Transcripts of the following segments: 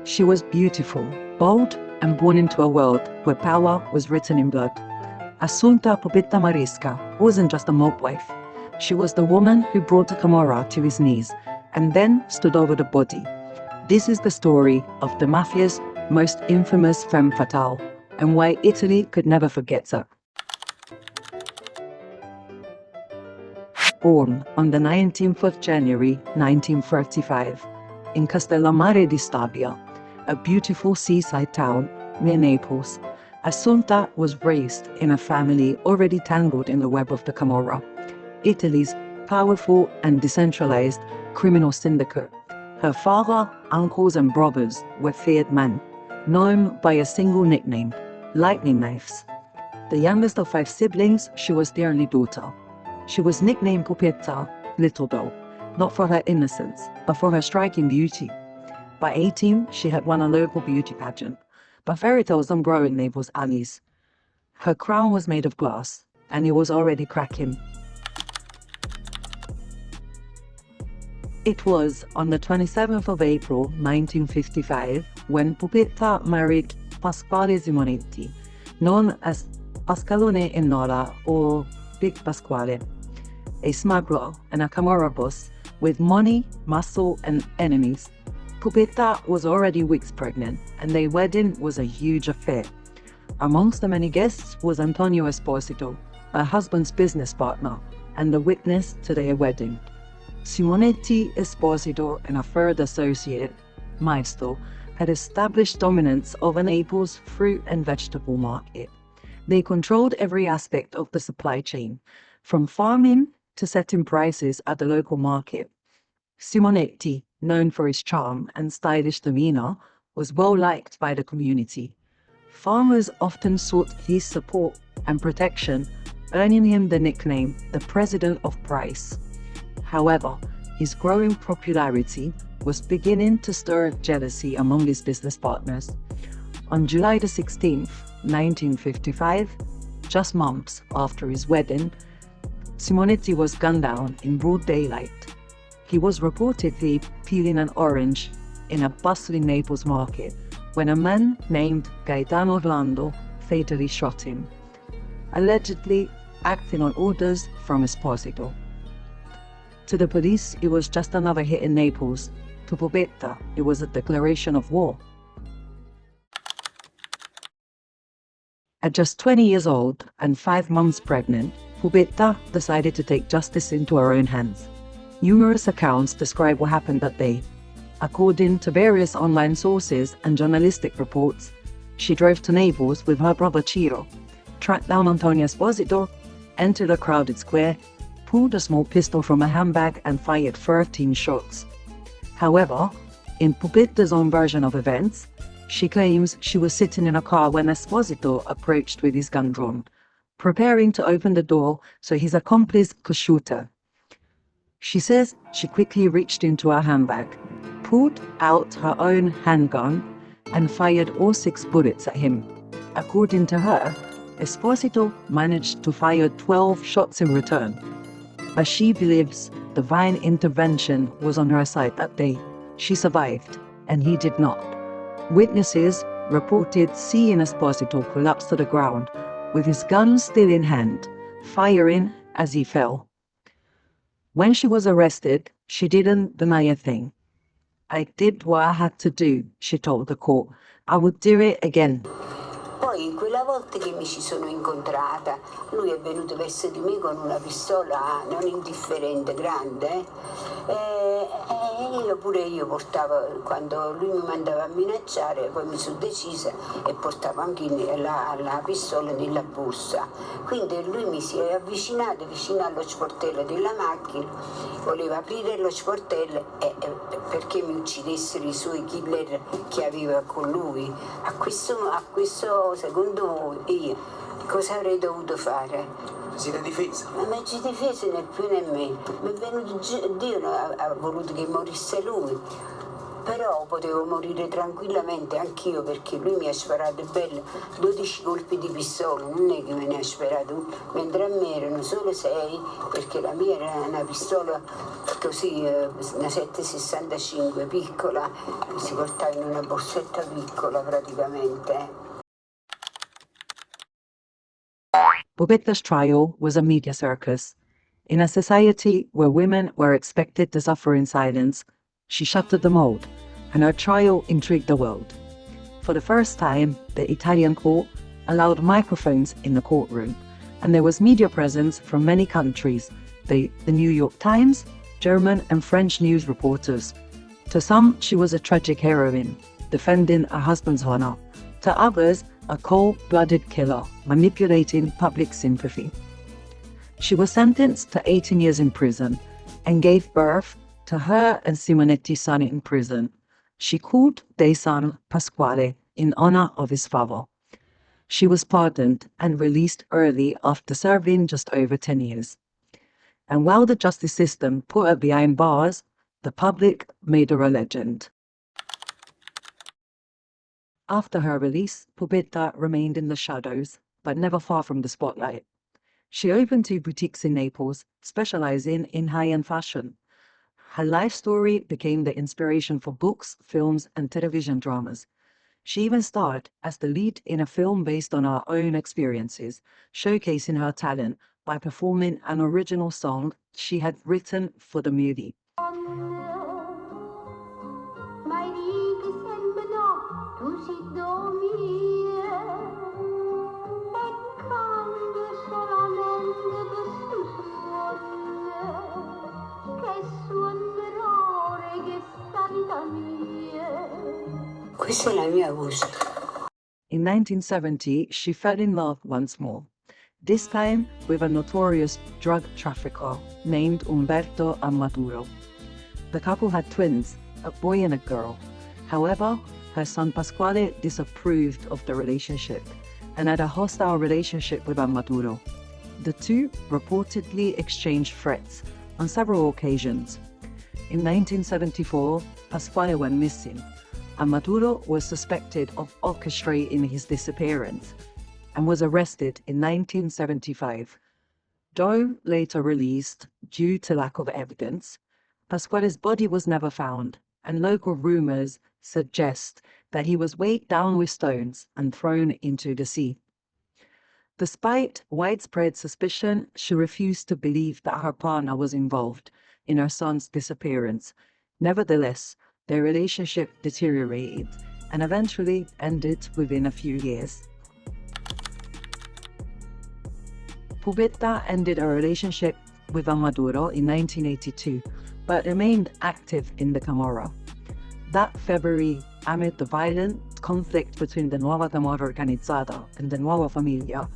She was beautiful, bold, and born into a world where power was written in blood. Assunta Pupetta Maresca wasn't just a mob wife. She was the woman who brought Camorra to his knees and then stood over the body. This is the story of the Mafia's most infamous femme fatale and why Italy could never forget her. Born on the 19th of January 1935 in Castellammare di Stabia, a beautiful seaside town near Naples, Assunta was raised in a family already tangled in the web of the Camorra, Italy's powerful and decentralized criminal syndicate. Her father, uncles and brothers were feared men, known by a single nickname, lightning knives. The youngest of 5 siblings, she was the only daughter. She was nicknamed Pupetta, Little Doll, not for her innocence, but for her striking beauty. By 18, she had won a local beauty pageant, but fairy tales don't grow in Naples' alleys. Her crown was made of glass, and it was already cracking. It was on the 27th of April 1955 when Pupetta married Pasquale Simonetti, known as Pasqualone e Nola or Big Pasquale, a smuggler and a Camorra boss with money, muscle and enemies. Pupetta was already weeks pregnant and their wedding was a huge affair. Amongst the many guests was Antonio Esposito, her husband's business partner and the witness to their wedding. Simonetti, Esposito and a third associate, Maestro, had established dominance over Naples' fruit and vegetable market. They controlled every aspect of the supply chain, from farming to setting prices at the local market. Simonetti, known for his charm and stylish demeanor, was well liked by the community. Farmers often sought his support and protection, earning him the nickname the President of Price. However, his growing popularity was beginning to stir jealousy among his business partners. On July the 16th, 1955, just months after his wedding, Simonetti was gunned down in broad daylight. He was reportedly peeling an orange in a bustling Naples market when a man named Gaetano Orlando fatally shot him, allegedly acting on orders from Esposito. To the police, it was just another hit in Naples. To Pupetta, it was a declaration of war. At just 20 years old and 5 months pregnant, Pupetta decided to take justice into her own hands. Numerous accounts describe what happened that day. According to various online sources and journalistic reports, she drove to Naples with her brother Ciro, tracked down Antonio Esposito, entered a crowded square, pulled a small pistol from a handbag and fired 13 shots. However, in Pupetta's own version of events, she claims she was sitting in a car when Esposito approached with his gun drawn, preparing to open the door so his accomplice could shoot her. She says she quickly reached into her handbag, pulled out her own handgun, and fired all 6 bullets at him. According to her, Esposito managed to fire 12 shots in return. But she believes divine intervention was on her side that day. She survived, and he did not. Witnesses reported seeing Esposito collapse to the ground, with his gun still in hand, firing as he fell. When she was arrested, she didn't deny a thing. "I did what I had to do," she told the court. "I would do it again." Poi quella volta che mi ci sono incontrata, lui è venuto verso di me con una pistola non indifferente, grande, e pure io portavo, quando lui mi mandava a minacciare, poi mi sono decisa e portavo anche la pistola nella borsa. Quindi lui mi si è avvicinato vicino allo sportello della macchina, voleva aprire lo sportello perché mi uccidessero i suoi killer che aveva con lui. A questo secondo voi io cosa avrei dovuto fare? Si era difesa? Ma mi ci difesa né più né meno. Mi è venuto Dio ha voluto che morisse lui. però potevo morire tranquillamente anch'io, perché lui mi ha sparato belle 12 colpi di pistola, non è che me ne ha sparato, mentre a me erano solo 6, perché la mia era una pistola così, una 7,65 piccola, si portava in una borsetta piccola praticamente. Pupetta's trial was a media circus. In a society where women were expected to suffer in silence, she shattered the mold, and her trial intrigued the world. For the first time, the Italian court allowed microphones in the courtroom, and there was media presence from many countries, the New York Times, German and French news reporters. To some, she was a tragic heroine, defending her husband's honor. To others, a cold-blooded killer, manipulating public sympathy. She was sentenced to 18 years in prison and gave birth to her and Simonetti's son in prison. She called their son Pasquale in honor of his father. She was pardoned and released early after serving just over 10 years. And while the justice system put her behind bars, the public made her a legend. After her release, Pupetta remained in the shadows, but never far from the spotlight. She opened 2 boutiques in Naples, specializing in high-end fashion. Her life story became the inspiration for books, films, and television dramas. She even starred as the lead in a film based on her own experiences, showcasing her talent by performing an original song she had written for the movie. Questa è la mia voce. In 1970, she fell in love once more, this time with a notorious drug trafficker named Umberto Amaturo. The couple had twins, a boy and a girl. However, her son Pasquale disapproved of the relationship and had a hostile relationship with Amaturo. The two reportedly exchanged threats on several occasions. In 1974, Pasquale went missing. Amaturo was suspected of orchestrating his disappearance and was arrested in 1975. Though later released due to lack of evidence, Pasquale's body was never found, and local rumors suggest that he was weighed down with stones and thrown into the sea. Despite widespread suspicion, she refused to believe that her partner was involved in her son's disappearance. Nevertheless, their relationship deteriorated and eventually ended within a few years. Pupetta ended her relationship with Amaturo in 1982, but remained active in the Camorra. That February, amid the violent conflict between the Nuova Camorra Organizzata and the Nuova Famiglia,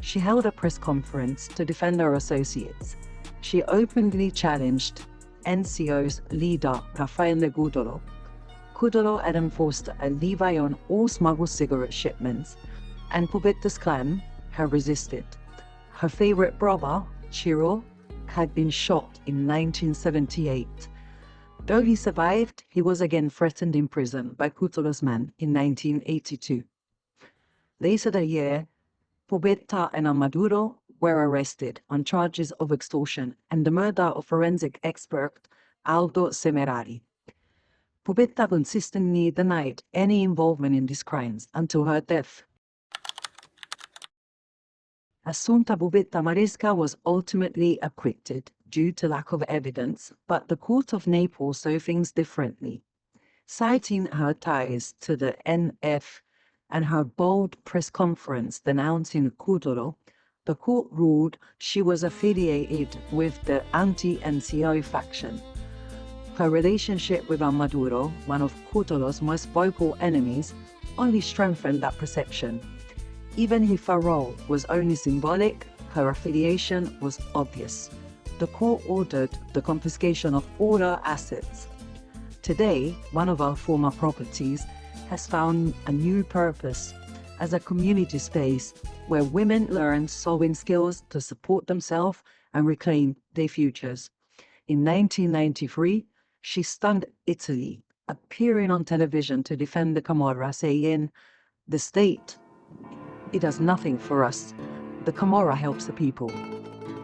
she held a press conference to defend her associates. She openly challenged NCO's leader, Raffaele Cutolo. Cutolo had enforced a levy on all smuggled cigarette shipments, and Pupetta's clan had resisted. Her favorite brother, Ciro, had been shot in 1978. Though he survived, he was again threatened in prison by Cutolo's men in 1982. Later that year, Pupetta and Amaturo were arrested on charges of extortion and the murder of forensic expert Aldo Semerari. Pupetta consistently denied any involvement in these crimes until her death. Assunta Pupetta Maresca was ultimately acquitted due to lack of evidence, but the Court of Naples saw things differently. Citing her ties to the NF and her bold press conference denouncing Cutolo, the court ruled she was affiliated with the anti-NCO faction. Her relationship with Amaturo, one of Cutolo's most vocal enemies, only strengthened that perception. Even if her role was only symbolic, her affiliation was obvious. The court ordered the confiscation of all her assets. Today, one of our former properties has found a new purpose as a community space where women learn sewing skills to support themselves and reclaim their futures. In 1993, she stunned Italy appearing on television to defend the Camorra, saying, "The state, it does nothing for us. The Camorra helps the people."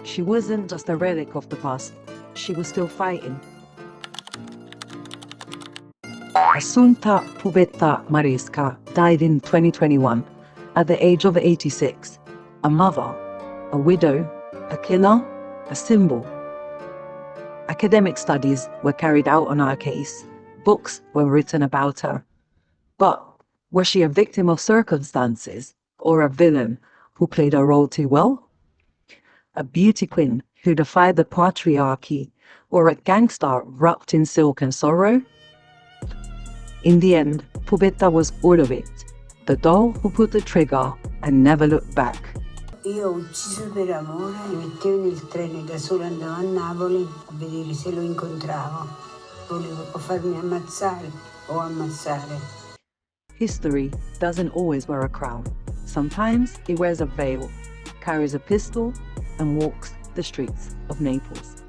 She wasn't just a relic of the past, she was still fighting. Assunta Pupetta Maresca died in 2021 at the age of 86. A mother, a widow, a killer, a symbol. Academic studies were carried out on her case. Books were written about her. But was she a victim of circumstances or a villain who played her role too well? A beauty queen who defied the patriarchy, or a gangster wrapped in silk and sorrow? In the end, Pupetta was all of it. The doll who put the trigger and never looked back. Io ho ucciso per amore, mi mettevo nel treno da sola, andavo a Napoli a vedere se lo incontravo. Volevo o farmi ammazzare o ammazzare. History doesn't always wear a crown. Sometimes it wears a veil, carries a pistol, and walks the streets of Naples.